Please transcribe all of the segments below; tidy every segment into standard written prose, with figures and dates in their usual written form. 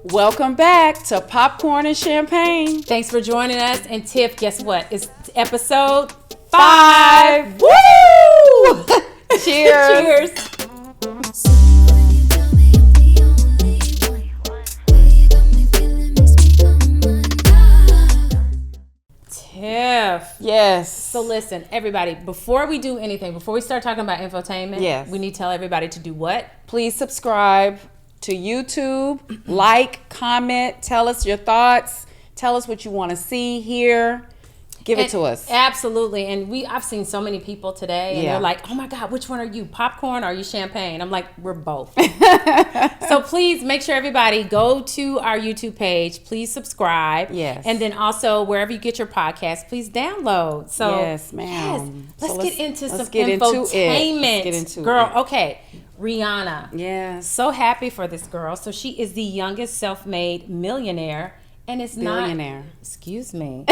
Welcome back to Popcorn and Champagne. Thanks for joining us. And Tiff, guess what? It's episode 5. Woo! Cheers. Cheers. Tiff. Yes. So listen, everybody, before we do anything, before we start talking about infotainment, yes, we need to tell everybody to do what? Please subscribe to YouTube, like, comment, tell us your thoughts, tell us what you want to see, hear. Give it to us. Absolutely. And I've seen so many people today and they're like, oh my God, which one are you? Popcorn or are you champagne? I'm like, we're both. So please make sure everybody go to our YouTube page. Please subscribe. Yes. And then also wherever you get your podcast, please download. So yes, ma'am. Let's get into some infotainment. Let's get into girl, okay. Rihanna. Yes. So happy for this girl. So she is the youngest self-made millionaire. And it's billionaire. Excuse me.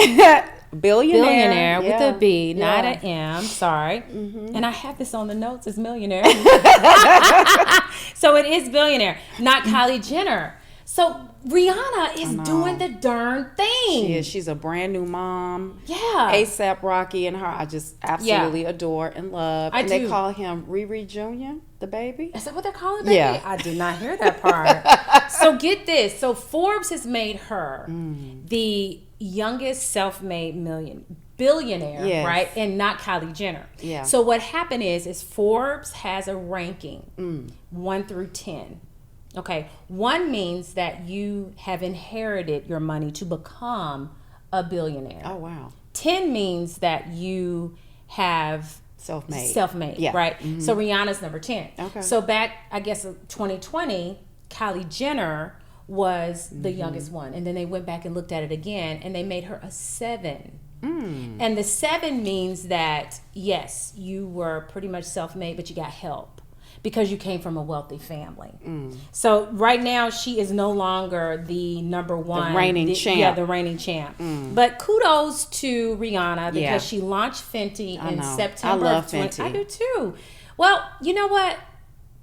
Billionaire with a B, not an M. Sorry. Mm-hmm. And I have this on the notes as millionaire. So it is billionaire, not Kylie Jenner. So Rihanna is doing the darn thing. She is. She's a brand new mom. Yeah. A$AP Rocky and her, I just absolutely adore and love. And they call him Riri Jr., the baby. Is that what they're calling baby? Yeah. I did not hear that part. So get this. So Forbes has made her the youngest self-made billionaire, right? And not Kylie Jenner. Yeah. So what happened is Forbes has a ranking 1 through 10. Okay, 1 means that you have inherited your money to become a billionaire. Oh, wow. 10 means that you have self-made, right? Mm-hmm. So Rihanna's number 10. Okay. So back, I guess, 2020, Kylie Jenner was the youngest one. And then they went back and looked at it again, and they made her a 7. And the 7 means that, yes, you were pretty much self-made, but you got help. Because you came from a wealthy family. So right now she is no longer the number one. The reigning champ. Yeah, the reigning champ. But kudos to Rihanna because she launched Fenty in September. I love Fenty. I do too. Well, you know what?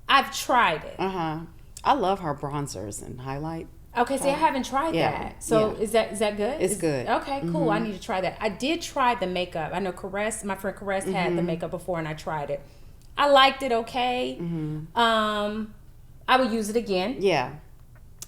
I've tried it. I love her bronzers and highlight. Okay, see, I haven't tried that. So is that good? It's good. Okay, cool. I need to try that. I did try the makeup. I know my friend Caress had the makeup before and I tried it. I liked it okay. I would use it again. Yeah.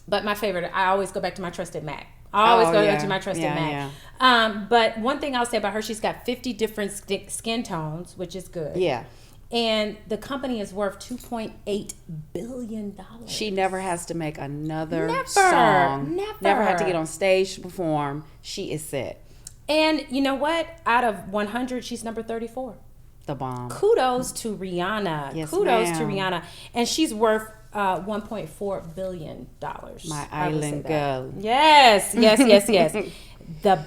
But my favorite, I always go back to my trusted MAC. I always go back to my trusted MAC. Yeah. But one thing I'll say about her, she's got 50 different skin tones, which is good. Yeah. And the company is worth $2.8 billion. She never has to make another song. Never had to get on stage to perform. She is set. And you know what? Out of 100, she's number 34. The bomb. Kudos to Rihanna. Yes, Kudos to Rihanna. And she's worth $1.4 billion. My island girl. Yes. The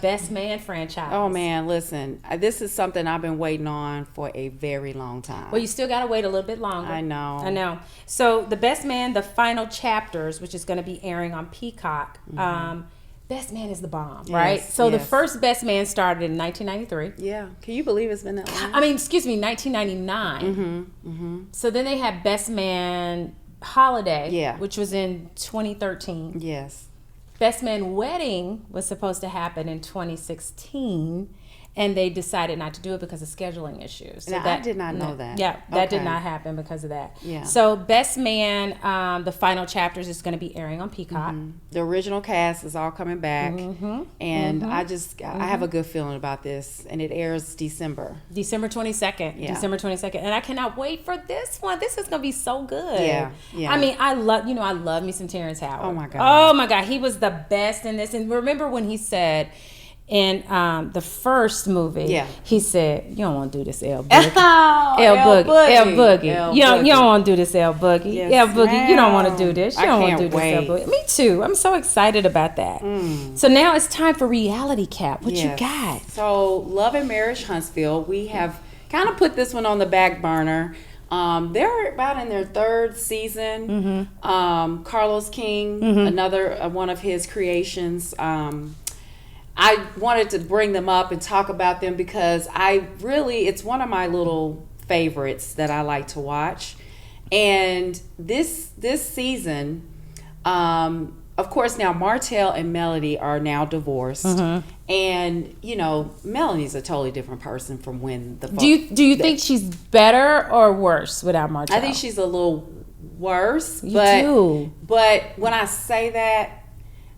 Best Man franchise. Oh, man, listen. This is something I've been waiting on for a very long time. Well, you still got to wait a little bit longer. I know. So The Best Man, the final chapters, which is going to be airing on Peacock, Best Man is the bomb, right? So the first Best Man started in 1993. Yeah. Can you believe it's been that long? 1999. So then they had Best Man Holiday, which was in 2013. Yes. Best Man Wedding was supposed to happen in 2016. And they decided not to do it because of scheduling issues. So I did not know that. Yeah, that did not happen because of that. Yeah. So Best Man, the final chapters is going to be airing on Peacock. The original cast is all coming back. And I have a good feeling about this. And it airs December 22nd. Yeah. December 22nd. And I cannot wait for this one. This is going to be so good. Yeah. I mean, I love me some Terrence Howard. Oh my God. He was the best in this. And remember when he said, in the first movie, he said, "You don't want to do this, L Boogie. L Boogie. You don't want to do this, L Boogie. Yes, L Boogie. You don't want to do this. You don't want to do wait. this, L Boogie." Me too. I'm so excited about that. So now it's time for Reality Cap. What you got? So Love and Marriage Huntsville. We have kind of put this one on the back burner. They're about in their 3rd season. Carlos King, another one of his creations. I wanted to bring them up and talk about them because it's one of my little favorites that I like to watch. And this season, of course, now Martell and Melody are now divorced, and Melanie's a totally different person from when the. Do you think she's better or worse without Martell? I think she's a little worse. But when I say that,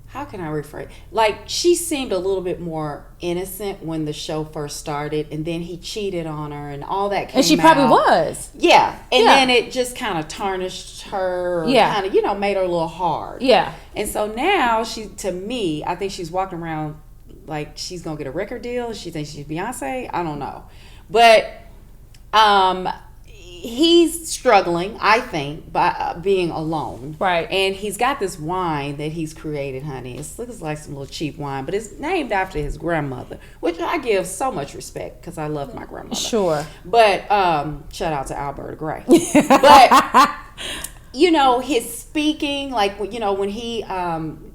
how can I rephrase? Like, she seemed a little bit more innocent when the show first started, and then he cheated on her, and all that came out. And she probably was. Yeah. And then it just kind of tarnished her. Yeah. Kind of, made her a little hard. Yeah. And so now, to me, I think she's walking around like she's going to get a record deal. She thinks she's Beyonce. I don't know. But he's struggling, I think, by being alone. Right. And he's got this wine that he's created, honey. It looks like some little cheap wine, but it's named after his grandmother, which I give so much respect because I love my grandmother. Sure. But shout out to Alberta Gray. But his speaking, like when he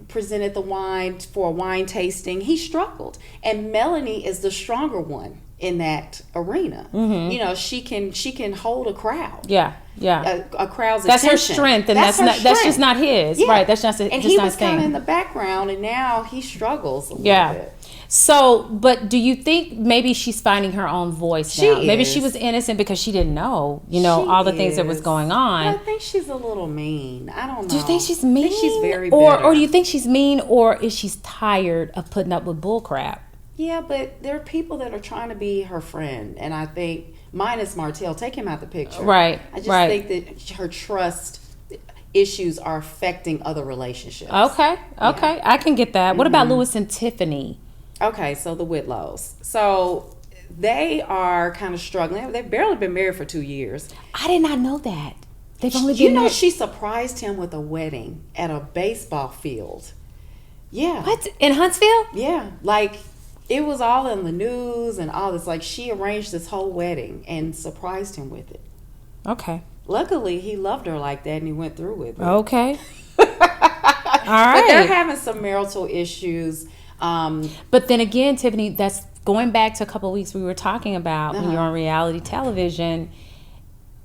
presented the wine for a wine tasting, he struggled, and Melanie is the stronger one in that arena. She can hold a crowd. Yeah. A crowd's that's attention. Her strength, and that's just not his. Yeah. Right. That's just and he was kind of in the background, and now he struggles a little bit. So, but do you think maybe she's finding her own voice now? Maybe she was innocent because she didn't know, all the things that was going on. But I think she's a little mean. I don't know. Do you think she's mean? I think she's very bitter. Or do you think she's mean, or is she tired of putting up with bull crap? Yeah, but there are people that are trying to be her friend, and I think, minus Martell, take him out the picture. Right. I just think that her trust issues are affecting other relationships. Okay, yeah. I can get that. What about Louis and Tiffany? Okay, so the Whitlows. So they are kind of struggling. They've barely been married for 2 years. I did not know that. They've only been married. She surprised him with a wedding at a baseball field. Yeah. What? In Huntsville? Yeah. Like, it was all in the news and all this. Like, she arranged this whole wedding and surprised him with it. Okay. Luckily, he loved her like that and he went through with it. Okay. All right. But they're having some marital issues. But then again, Tiffany, that's going back to a couple of weeks we were talking about when you're on reality television.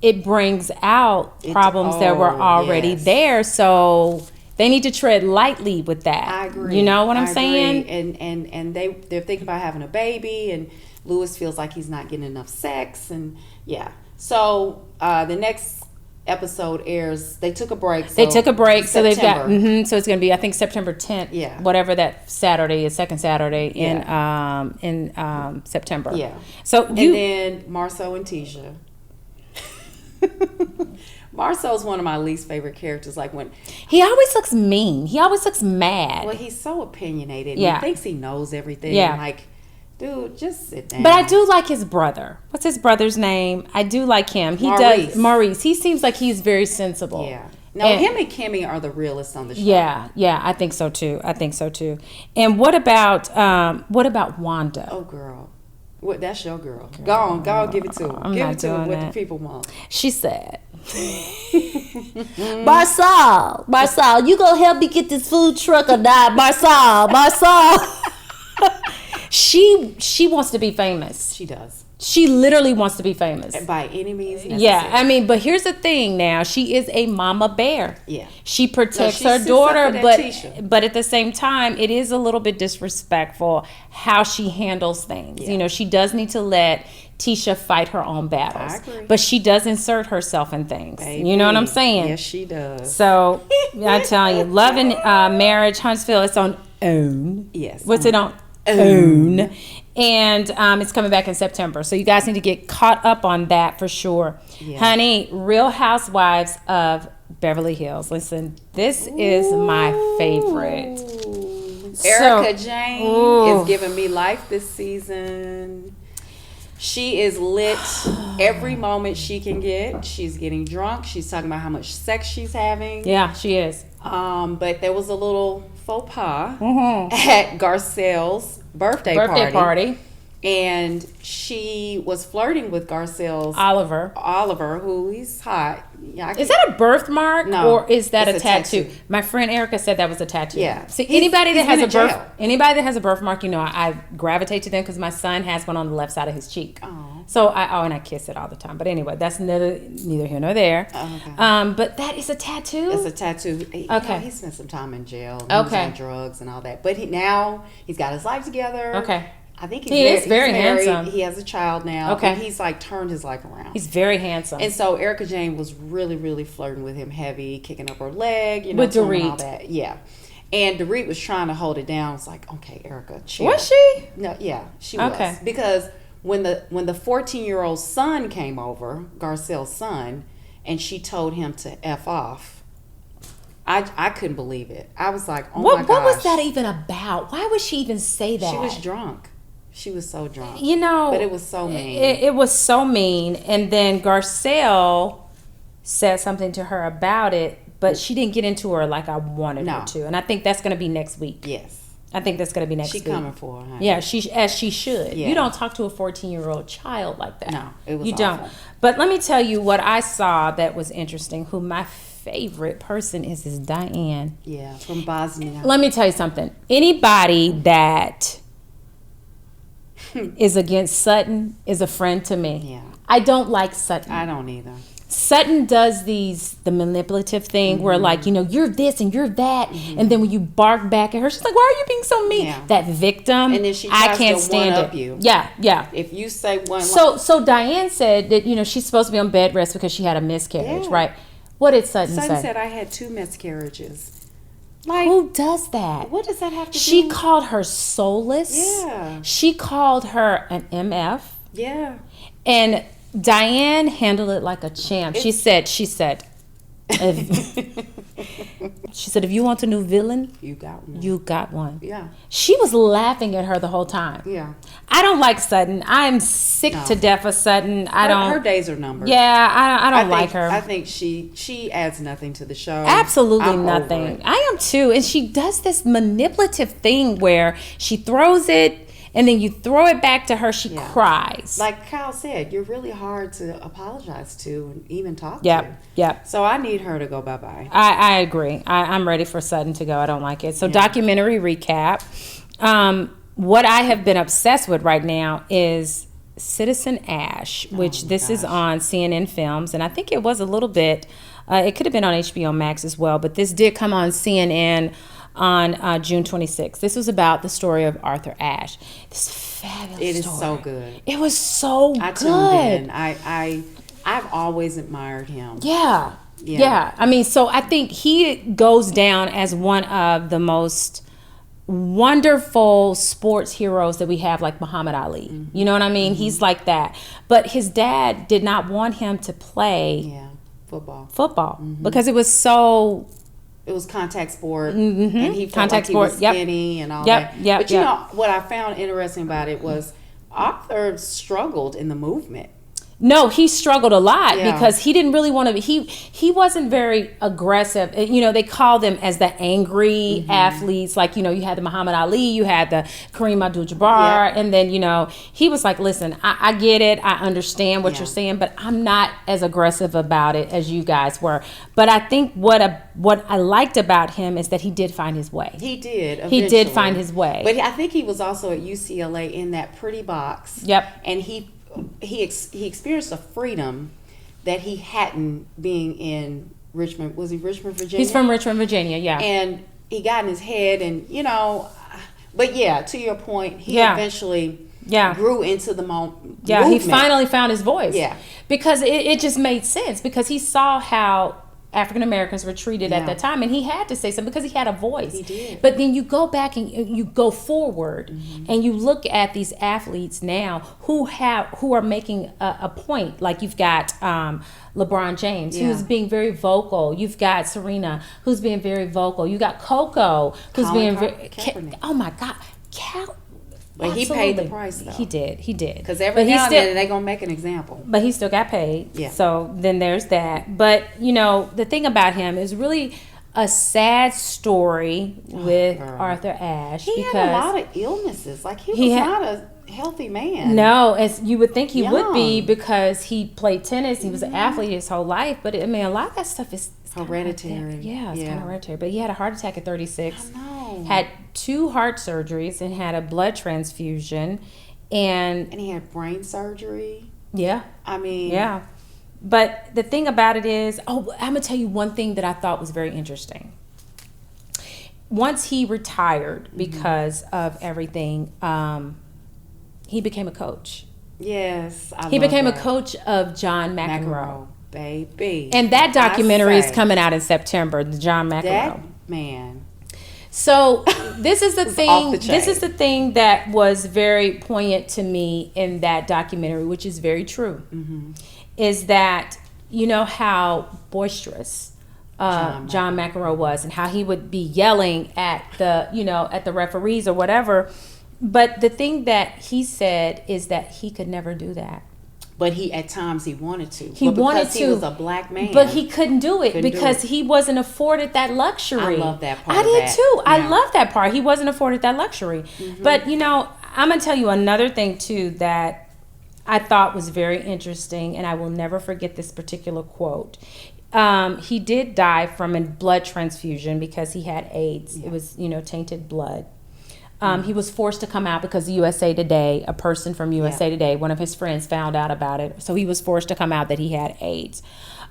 It brings out problems that were already there. So they need to tread lightly with that. I agree. You know what I'm saying? And they're thinking about having a baby, and Louis feels like he's not getting enough sex, and yeah. So the next episode airs. They took a break. So so they've got. So it's going to be, I think, September 10th. Yeah. Whatever that Saturday is, second Saturday in September. Yeah. So and then Marceau and Tisha. Marceau's one of my least favorite characters. Like, when he always looks mean, he always looks mad. Well, he's so opinionated. Yeah, he thinks he knows everything. Yeah, like, dude, just sit down. But I do like his brother. What's his brother's name? I do like him. Maurice. He seems like he's very sensible. Yeah. No, him and Kimmy are the realists on the show. Yeah, I think so too. And what about Wanda? Oh, girl. What? That's your girl. Go on, give it to her. Give it to her what the people want. She said, Marcel, you gonna help me get this food truck or not? Marcel. She wants to be famous. She does. She literally wants to be famous. And by any means necessary. Yeah, I mean, but here's the thing now. She is a mama bear. Yeah. She protects her daughter, but at the same time, it is a little bit disrespectful how she handles things. Yeah. You know, she does need to let Tisha fight her own battles. I agree. But she does insert herself in things. Baby. You know what I'm saying? Yes, she does. So, I tell you, Love and Marriage, Huntsville, it's on OWN. Yes. What's it on? OWN. And it's coming back in September. So you guys need to get caught up on that for sure. Yeah. Honey, Real Housewives of Beverly Hills. Listen, this is my favorite. Erica Jane is giving me life this season. She is lit every moment she can get. She's getting drunk. She's talking about how much sex she's having. Yeah, she is. But there was a little faux pas at Garcelle's birthday party. And she was flirting with Garcelle's Oliver, who he's hot. Yeah, is that a birthmark or is that a tattoo? My friend Erica said that was a tattoo. Yeah. See, anybody that has a birthmark, you know, I gravitate to them because my son has one on the left side of his cheek. Oh. So and I kiss it all the time. But anyway, that's neither here nor there. But that is a tattoo? It's a tattoo. Okay. He spent some time in jail. He was on drugs and all that. But he's got his life together. Okay. I think he's very handsome. He has a child now. Okay. And he's like turned his life around. He's very handsome. And so Erica Jane was really, really flirting with him heavy, kicking up her leg, with Dorit. And all that. Yeah. And Dorit was trying to hold it down. It's like, okay, Erica, chill. Was she? No, yeah, she was. Because when the 14-year-old son came over, Garcelle's son, and she told him to F off, I couldn't believe it. I was like, oh my gosh. What was that even about? Why would she even say that? She was drunk. She was so drunk. But it was so mean. It was so mean. And then Garcelle said something to her about it, but she didn't get into her like I wanted her to. And I think that's going to be next week. Yes. I think that's going to be next week. She's coming for her. Huh? Yeah, as she should. Yeah. You don't talk to a 14-year-old child like that. No, it was You awful. don't. But let me tell you what I saw that was interesting, who my favorite person is Diane. Yeah, from Bosnia. Let me tell you something. Anybody that is against Sutton is a friend to me. Yeah. I don't like Sutton. I don't either. Sutton does the manipulative thing where like, you're this and you're that. And then when you bark back at her, she's like, why are you being so mean? Yeah. That victim. And then she tries I can't to stand one-up it. you. Yeah. If you say one So Diane said that, she's supposed to be on bed rest because she had a miscarriage, right? What did Sutton say? Sutton said I had 2 miscarriages. Like, who does that? What does that have to do? She called her soulless. Yeah. She called her an MF. Yeah. And Diane handled it like a champ. She said, if you want a new villain, you got one. You got one. Yeah. She was laughing at her the whole time. Yeah. I don't like Sutton. I'm sick to death of Sutton. Her days are numbered. Yeah, I don't like her. I think she adds nothing to the show. Absolutely nothing. I am too. And she does this manipulative thing where she throws it and then you throw it back to her, she cries. Like Kyle said, you're really hard to apologize to and even talk to. Yep. So I need her to go bye-bye. I agree. I'm ready for Sutton to go. I don't like it. So documentary recap. What I have been obsessed with right now is Citizen Ash, which is on CNN Films. And I think it was a little bit, it could have been on HBO Max as well, but this did come on CNN on June 26th. This was about the story of Arthur Ashe. This fabulous story. It is so good. It was so good. I tuned in. I've always admired him. Yeah. I mean, so I think he goes down as one of the most wonderful sports heroes that we have, like Muhammad Ali. Mm-hmm. You know what I mean? Mm-hmm. He's like that. But his dad did not want him to play football because it was so... It was contact sport, and he felt like he was skinny and all that. But you know, what I found interesting about it was Arthur struggled in the movement. No, he struggled a lot because he didn't really want to. He wasn't very aggressive. They call them as the angry athletes. Like, you had the Muhammad Ali, you had the Kareem Abdul-Jabbar, and then he was like, "Listen, I get it, I understand what you're saying, but I'm not as aggressive about it as you guys were." But I think what I liked about him is that he did find his way. He did. Eventually. He did find his way. But I think he was also at UCLA in that pretty box. Yep. And he experienced a freedom that he hadn't being in Richmond. Was he Richmond, Virginia? He's from Richmond, Virginia, yeah. And he got in his head and, but to your point, he eventually grew into the movement. Yeah, he finally found his voice. Yeah. Because it just made sense because he saw how African Americans were treated at that time, and he had to say something because he had a voice. He did. But then you go back and you go forward, and you look at these athletes now who are making a point. Like you've got LeBron James, who's being very vocal. You've got Serena, who's being very vocal. You got Coco, who's being very. Oh my God, But absolutely. He paid the price, though. He did. Because every now and then they're going to make an example. But he still got paid. Yeah. So then there's that. But, the thing about him is really a sad story with Arthur Ashe. He had a lot of illnesses. Like, he was not a healthy man. No, as you would think he would be because he played tennis. He was an athlete his whole life. But, a lot of that stuff is hereditary. It's kind of hereditary. But he had a heart attack at 36. I know. Had 2 heart surgeries and had a blood transfusion. And he had brain surgery. Yeah. I mean. Yeah. But the thing about it is, I'm going to tell you one thing that I thought was very interesting. Once he retired because of everything, he became a coach. Yes. He became a coach of John McEnroe. Baby. And that documentary is coming out in September, the John McEnroe. That man. So this is the thing. This is the thing that was very poignant to me in that documentary, which is very true. Is that you know how boisterous John McEnroe was, and how he would be yelling at the referees or whatever. But the thing that he said is that he could never do that. But at times he wanted to. He was a black man. But he couldn't do it because he wasn't afforded that luxury. I love that part. I did too. Yeah. I love that part. He wasn't afforded that luxury. But I'm gonna tell you another thing too that I thought was very interesting, and I will never forget this particular quote. He did die from a blood transfusion because he had AIDS. Yeah. It was tainted blood. He was forced to come out because USA Today, a person from USA Today, one of his friends found out about it. So he was forced to come out that he had AIDS.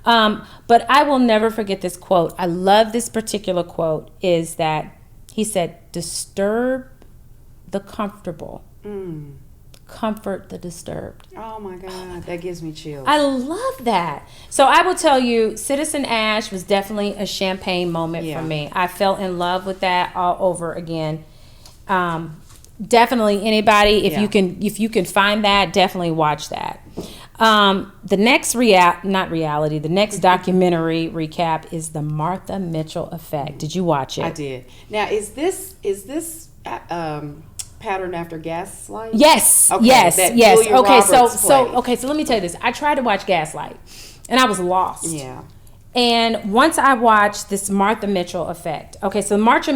But I will never forget this quote. I love this particular quote, is that he said, "Disturb the comfortable. Comfort the disturbed." Oh my God, that gives me chills. I love that. So I will tell you, Citizen Ash was definitely a champagne moment for me. I fell in love with that all over again. Definitely anybody, if you can find that, definitely watch that. The next the next documentary recap is the Martha Mitchell Effect. Did you watch it? I did. Now is this patterned after Gaslight? Yes. Okay, yes. Okay, so let me tell you this. I tried to watch Gaslight and I was lost. Yeah. And once I watched this Martha Mitchell Effect. Okay, so Marsha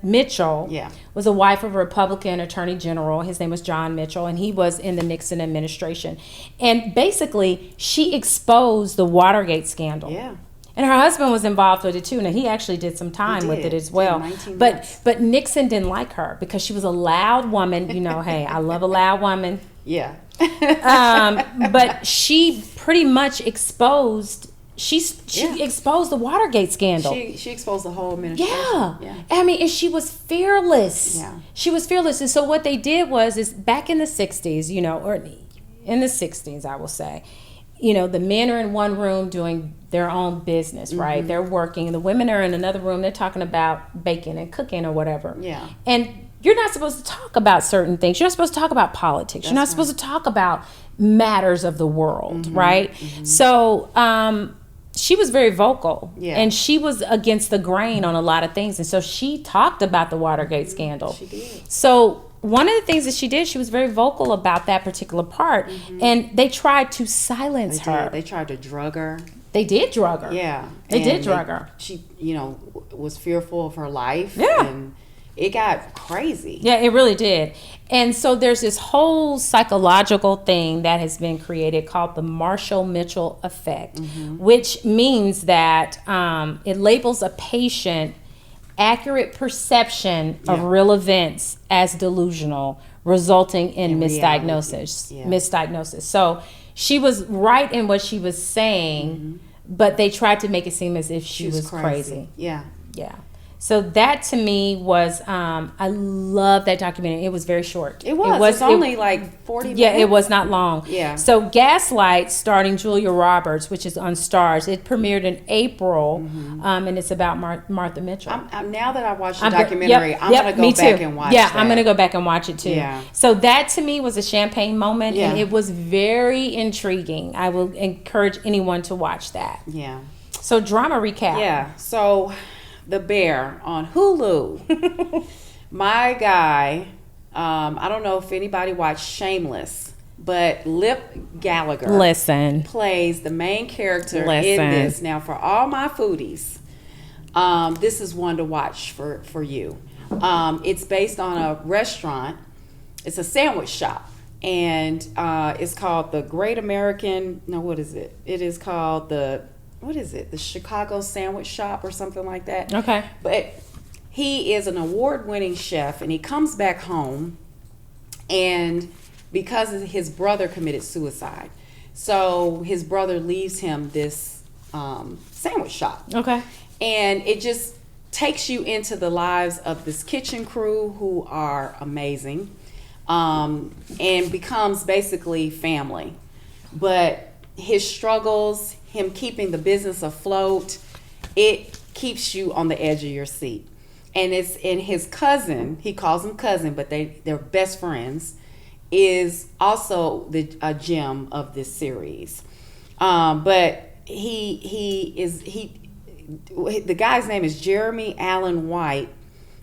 Mitchell was a wife of a Republican Attorney General. His name was John Mitchell, and he was in the Nixon administration. And basically, she exposed the Watergate scandal. Yeah. And her husband was involved with it too. Now he actually did some time with it as well. But Nixon didn't like her because she was a loud woman. Hey, I love a loud woman. Yeah. But she pretty much exposed. She exposed the Watergate scandal. She exposed the whole administration. Yeah. I mean, and she was fearless. Yeah. She was fearless. And so what they did is back in the 60s, or in the 60s, I will say, the men are in one room doing their own business, right? They're working. And the women are in another room. They're talking about baking and cooking or whatever. Yeah. And you're not supposed to talk about certain things. You're not supposed to talk about politics. You're not supposed to talk about matters of the world, right? So she was very vocal, and she was against the grain on a lot of things. And so she talked about the Watergate scandal. She did. So one of the things that she did, she was very vocal about that particular part. And they tried to silence her. They tried to drug her. They did drug her. Yeah. They did drug her. She, was fearful of her life. Yeah. And it got crazy. Yeah, it really did. And so there's this whole psychological thing that has been created called the Marshall Mitchell Effect, which means that it labels a patient accurate perception of real events as delusional, resulting in misdiagnosis. So she was right in what she was saying, but they tried to make it seem as if she was crazy. Yeah. Yeah. So that to me was, I love that documentary. It was very short. It was only like 40 minutes. Yeah, it was not long. Yeah. So Gaslight, starring Julia Roberts, which is on Starz, it premiered in April, and it's about Martha Mitchell. Now that I watched the documentary, I'm going to go back and watch that. I'm going to go back and watch it too. Yeah. So that to me was a champagne moment, and it was very intriguing. I will encourage anyone to watch that. Yeah. So drama recap. Yeah. So The Bear on Hulu. My guy, I don't know if anybody watched Shameless, but Lip Gallagher plays the main character in this. Now, for all my foodies, this is one to watch for you. It's based on a restaurant. It's a sandwich shop. And it's called the Great American, no, what is it? It is called the Chicago Sandwich Shop or something like that. Okay. But he is an award-winning chef, and he comes back home, and because his brother committed suicide. So his brother leaves him this sandwich shop. Okay. And it just takes you into the lives of this kitchen crew who are amazing, and becomes basically family. But his struggles, him keeping the business afloat, it keeps you on the edge of your seat. And it's in his cousin, he calls him cousin, but they're best friends, is also a gem of this series. But the guy's name is Jeremy Allen White,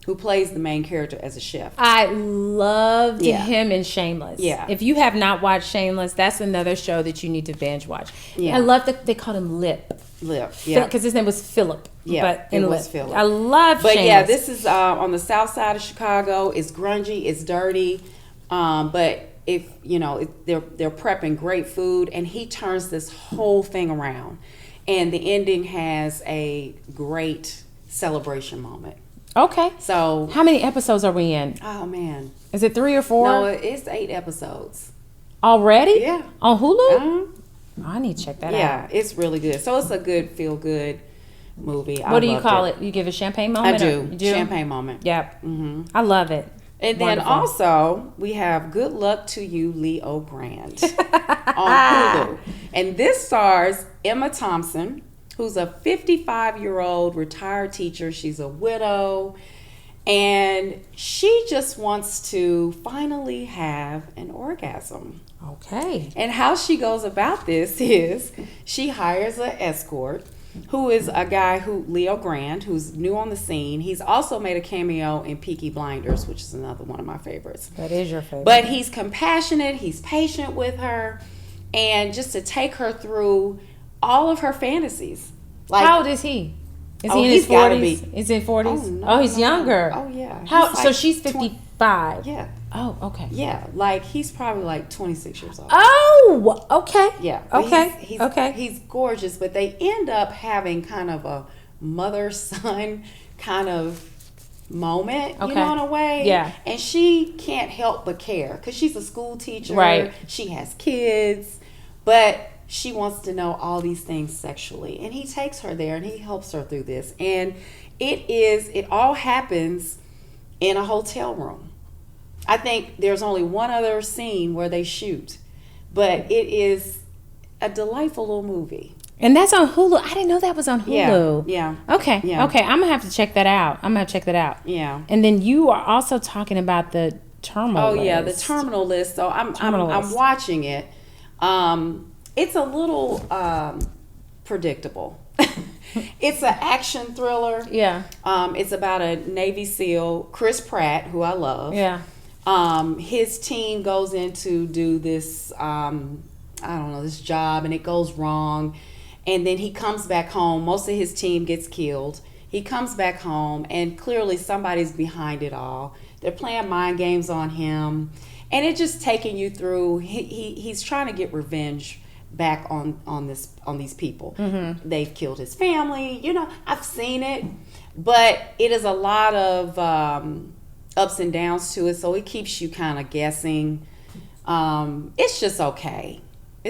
who plays the main character as a chef. I loved him in Shameless. Yeah. If you have not watched Shameless, that's another show that you need to binge watch. Yeah. I love that they called him Lip. Yeah. Because his name was Philip. Yeah, but it was Philip. I love Shameless. But yeah, this is on the south side of Chicago. It's grungy, it's dirty, but if they're prepping great food, and he turns this whole thing around, and the ending has a great celebration moment. Okay. So how many episodes are we in? Oh man, is it 3 or 4? No, it's 8 episodes already. Yeah, on Hulu. I need to check that out. Yeah, it's really good. So it's a good feel good movie. What do you call it? You give a champagne moment? I do. Champagne moment. Yep. Mm-hmm. I love it. And then also we have Good Luck to You, Leo Grande on Hulu, and this stars Emma Thompson, who's a 55-year-old retired teacher. She's a widow, and she just wants to finally have an orgasm. Okay. And how she goes about this is she hires an escort, who is a guy Leo Grande, who's new on the scene. He's also made a cameo in Peaky Blinders, which is another one of my favorites. That is your favorite. But he's compassionate, he's patient with her, and just to take her through all of her fantasies. Like, how old is he? Is he in his 40s? Is he in 40s? Oh, he's younger. Oh, yeah. So she's 55. Yeah. Oh, okay. Yeah, like he's probably like 26 years old. Oh, okay. Yeah. Okay. He's gorgeous, but they end up having kind of a mother-son kind of moment, in a way. Yeah. And she can't help but care because she's a school teacher. Right. She has kids, but she wants to know all these things sexually. And he takes her there and he helps her through this. And it all happens in a hotel room. I think there's only one other scene where they shoot, but it is a delightful little movie. And that's on Hulu. I didn't know that was on Hulu. Yeah. Okay. Yeah. Okay. I'm gonna have to check that out. Yeah. And then you are also talking about the Terminal List. Oh yeah, the Terminal List. So I'm watching it. It's a little predictable. It's an action thriller. Yeah. It's about a Navy SEAL, Chris Pratt, who I love. Yeah. His team goes in to do this, this job, and it goes wrong. And then he comes back home. Most of his team gets killed. He comes back home, and clearly somebody's behind it all. They're playing mind games on him. And it's just taking you through. He's trying to get revenge back on these people. Mm-hmm. They've killed his family. I've seen it. But it is a lot of ups and downs to it, so it keeps you kind of guessing. It's just okay.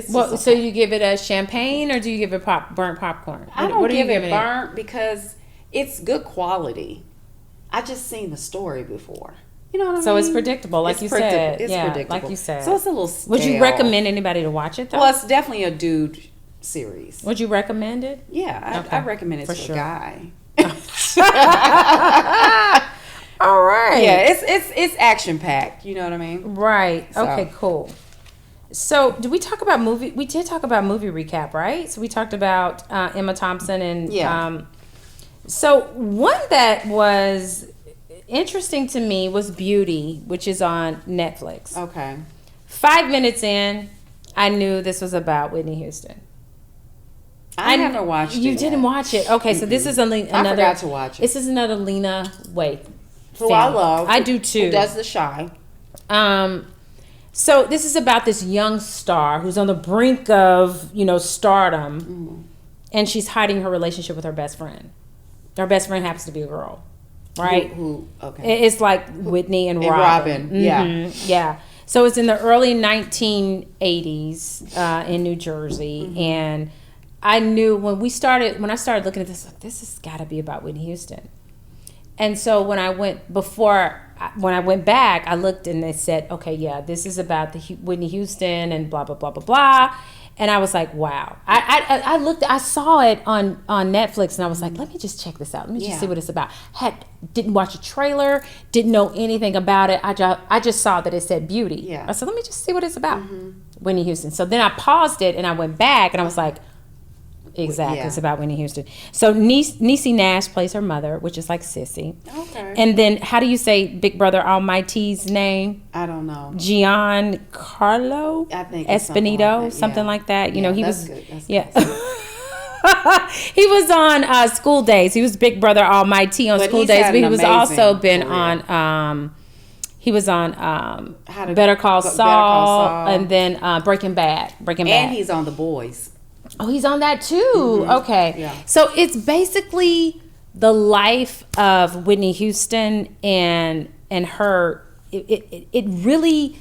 So you give it a champagne, or do you give it burnt popcorn? I don't give it burnt because it's good quality. I just seen the story before. You know what I mean? So it's predictable, like you said. It's predictable. Like you said. So it's a little stale. Would you recommend anybody to watch it, though? Well, it's definitely a dude series. Would you recommend it? Yeah, I recommend it to a guy. All right. Yeah, it's action packed. You know what I mean? Right. So. Okay. Cool. So, did we talk about movie? We did talk about movie recap, right? So we talked about Emma Thompson and so one that was interesting to me was Beauty, which is on Netflix. Okay. 5 minutes in, I knew this was about Whitney Houston. I never watched it. You didn't watch it? Okay, so this is another. I forgot to watch it. This is another Lena Waithe. Who I love. I do too. Who does The Shy. So this is about this young star who's on the brink of, stardom, and she's hiding her relationship with her best friend. Her best friend happens to be a girl, right? Okay. It's like Whitney and Robin. Mm-hmm. Yeah. So it's in the early 1980s in New Jersey, and I knew when I started looking at this, like, this has got to be about Whitney Houston. And so when I went back, I looked and they said, okay, yeah, this is about the Whitney Houston and blah blah blah blah blah. And I was like, wow. I saw it on Netflix, and I was like, let me just check this out. Let me just see what it's about. Didn't watch a trailer, didn't know anything about it. I just saw that it said beauty. Yeah. I said, let me just see what it's about. Whitney Houston. So then I paused it and I went back and I was like, exactly, it's about Whitney Houston. So Niecy Nash plays her mother, which is like Sissy. Okay. And then how do you say Big Brother Almighty's name? I don't know. Giancarlo? I think Esposito, something like that. You know, he was good. That's good. He was on School Days. He was Big Brother Almighty on School Days, but he was also been on he was on Better Call Saul, and then Breaking Bad. And he's on The Boys. Oh, he's on that too. Okay. Yeah. So it's basically the life of Whitney Houston and her. It really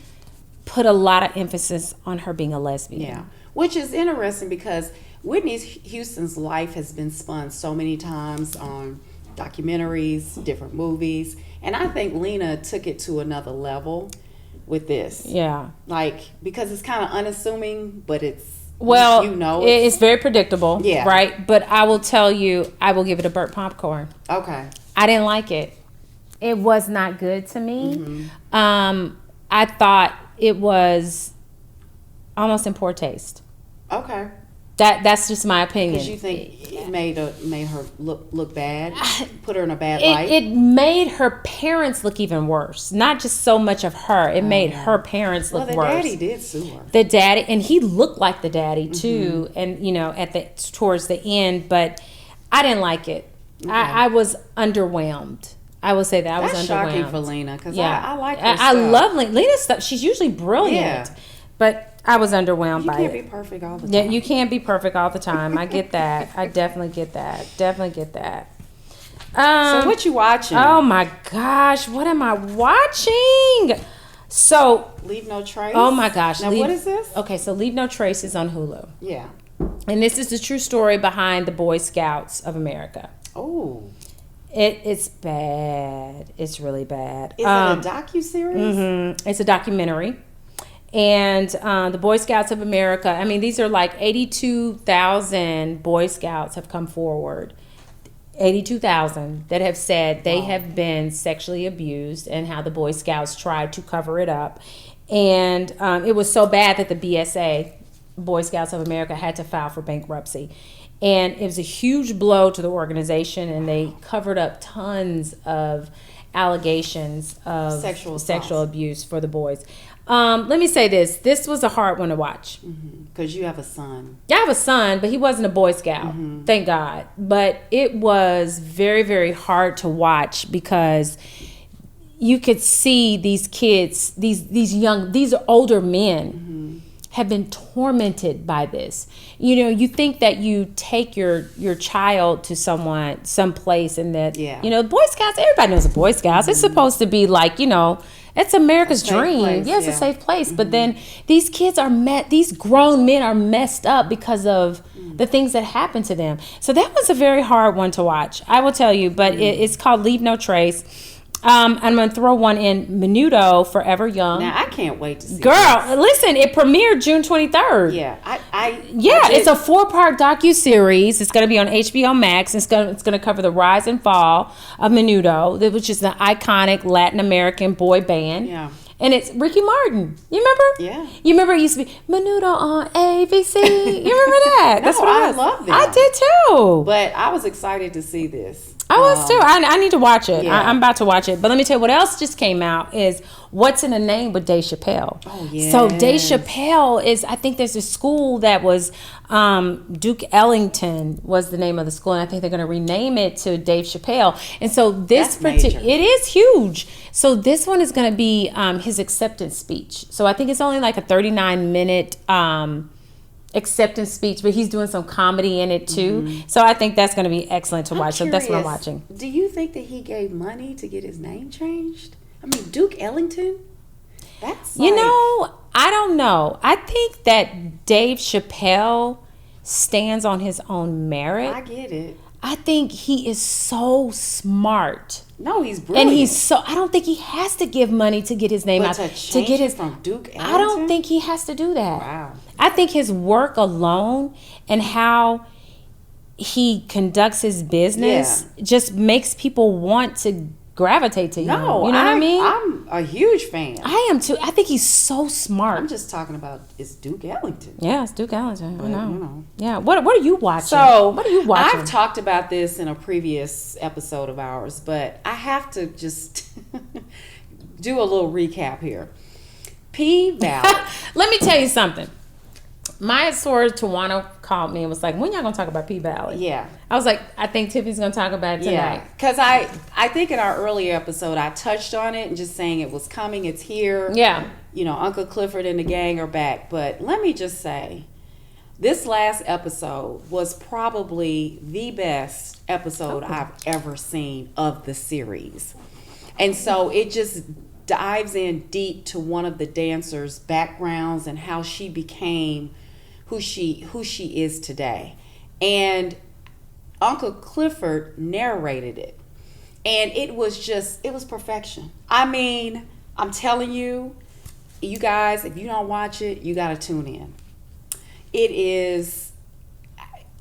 put a lot of emphasis on her being a lesbian. Yeah. Which is interesting because Whitney Houston's life has been spun so many times on documentaries, different movies. And I think Lena took it to another level with this. Yeah. Like, because it's kind of unassuming, but it's, well, you know, it's very predictable. Yeah. Right? But I will tell you, I will give it a burnt popcorn. Okay. I didn't like it. It was not good to me. I thought it was almost in poor taste. Okay. That's just my opinion. Because you think it made her look bad, put her in a bad light. It made her parents look even worse. Not just so much of her. It made her parents look worse. Well, the daddy did sue her. The daddy, and he looked like the daddy too. And you know, towards the end, but I didn't like it. Okay. I was underwhelmed. I will say that I was underwhelmed. That's shocking for Lena because I like her stuff. I love Lena's stuff. She's usually brilliant, but I was underwhelmed by it. You can't be perfect all the time. Yeah, you can't be perfect all the time. I get that. I definitely get that. So what you watching? Oh my gosh, what am I watching? So Leave No Trace. Oh my gosh. Now what is this? Okay, so Leave No Trace is on Hulu. Yeah. And this is the true story behind the Boy Scouts of America. Oh. It's bad. It's really bad. Is it a docuseries? It's a documentary. And the Boy Scouts of America, I mean, these are like 82,000 Boy Scouts have come forward. 82,000 that have said they have been sexually abused and how the Boy Scouts tried to cover it up. And it was so bad that the BSA, Boy Scouts of America, had to file for bankruptcy. And it was a huge blow to the organization, and they covered up tons of allegations of sexual abuse for the boys. Let me say this. This was a hard one to watch. Because you have a son. Yeah, I have a son, but he wasn't a Boy Scout. Thank God. But it was very, very hard to watch because you could see these kids, these older men have been tormented by this. You know, you think that you take your child to someplace and that, you know, Boy Scouts, everybody knows the Boy Scouts. It's supposed to be like, you know, it's America's dream. Place, it's a safe place. But then these kids these grown men are messed up because of the things that happen to them. So that was a very hard one to watch, I will tell you. But it's called Leave No Trace. I'm going to throw one in, Menudo, Forever Young. Now, I can't wait to see Girl, listen, it premiered June 23rd. Yeah. It's a 4-part docuseries. It's going to be on HBO Max. It's going to cover the rise and fall of Menudo, which is an iconic Latin American boy band. Yeah. And it's Ricky Martin. You remember? Yeah. You remember it used to be Menudo on ABC? You remember that? That's what I love that. I did too. But I was excited to see this. I was too. I need to watch it. Yeah. I'm about to watch it. But let me tell you what else just came out is What's in a Name with Dave Chappelle. Oh, yeah. So Dave Chappelle I think there's a school that was, Duke Ellington was the name of the school. And I think they're going to rename it to Dave Chappelle. And so it is huge. So this one is going to be his acceptance speech. So I think it's only like a 39-minute acceptance speech, but he's doing some comedy in it too. So I think that's going to be excellent to watch. So that's what I'm watching. Do you think that he gave money to get his name changed? I mean, Duke Ellington? That's you know, I don't know. I think that Dave Chappelle stands on his own merit. I get it. I think he is so smart. No, he's brilliant. And I don't think he has to give money to get his name out. To get it from Duke Ellington? I don't think he has to do that. Wow. I think his work alone and how he conducts his business just makes people want to gravitate to him. No, you know what I mean? I'm a huge fan. I am too. I think he's so smart. I'm just talking about it's Duke Ellington. Yeah, it's Duke Ellington. But, I know. Yeah. What are you watching? So what are you watching? I've talked about this in a previous episode of ours, but I have to just do a little recap here. P Valley. Let me tell you something. My soror Tawana called me and was like, when y'all gonna talk about P Valley? Yeah. I was like, I think Tiffany's gonna talk about it tonight. Yeah, because I think in our earlier episode I touched on it and just saying it was coming, it's here. Yeah. You know, Uncle Clifford and the gang are back. But let me just say, this last episode was probably the best episode I've ever seen of the series. And so it just dives in deep to one of the dancers' backgrounds and how she became who she is today. And Uncle Clifford narrated it. And it was perfection. I mean, I'm telling you, you guys, if you don't watch it, you got to tune in. It is,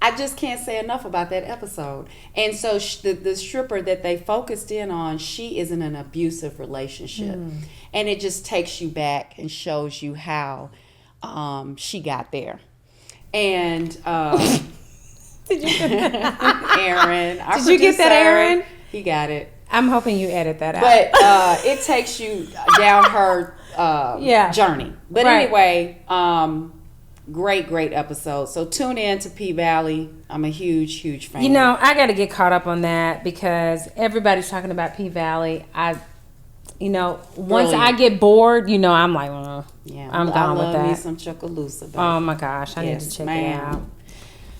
I just can't say enough about that episode. And so the stripper that they focused in on, she is in an abusive relationship. And it just takes you back and shows you how she got there. And Did you Aaron, our Did you get that, Aaron? He got it. I'm hoping you edit that out. But it takes you down her journey. But anyway, great episode. So tune in to P Valley. I'm a huge fan. You know, I got to get caught up on that because everybody's talking about P Valley. Once I get bored, I'm like, I'm gone with that. I love me some Chuckaloosa. Oh my gosh, I need to check it out.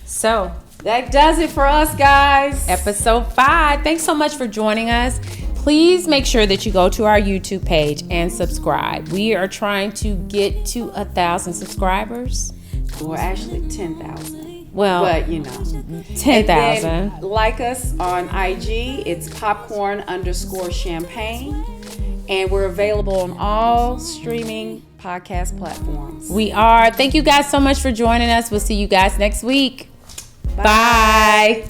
So that does it for us, guys. Episode 5. Thanks so much for joining us. Please make sure that you go to our YouTube page and subscribe. We are trying to get to 1,000 subscribers. Or actually 10,000. Well, but 10,000. Like us on IG. It's popcorn_champagne. And we're available on all streaming podcast platforms. We are. Thank you guys so much for joining us. We'll see you guys next week. Bye.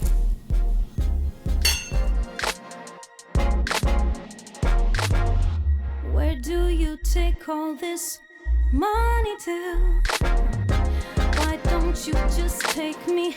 Where do you take all this money to? Why don't you just take me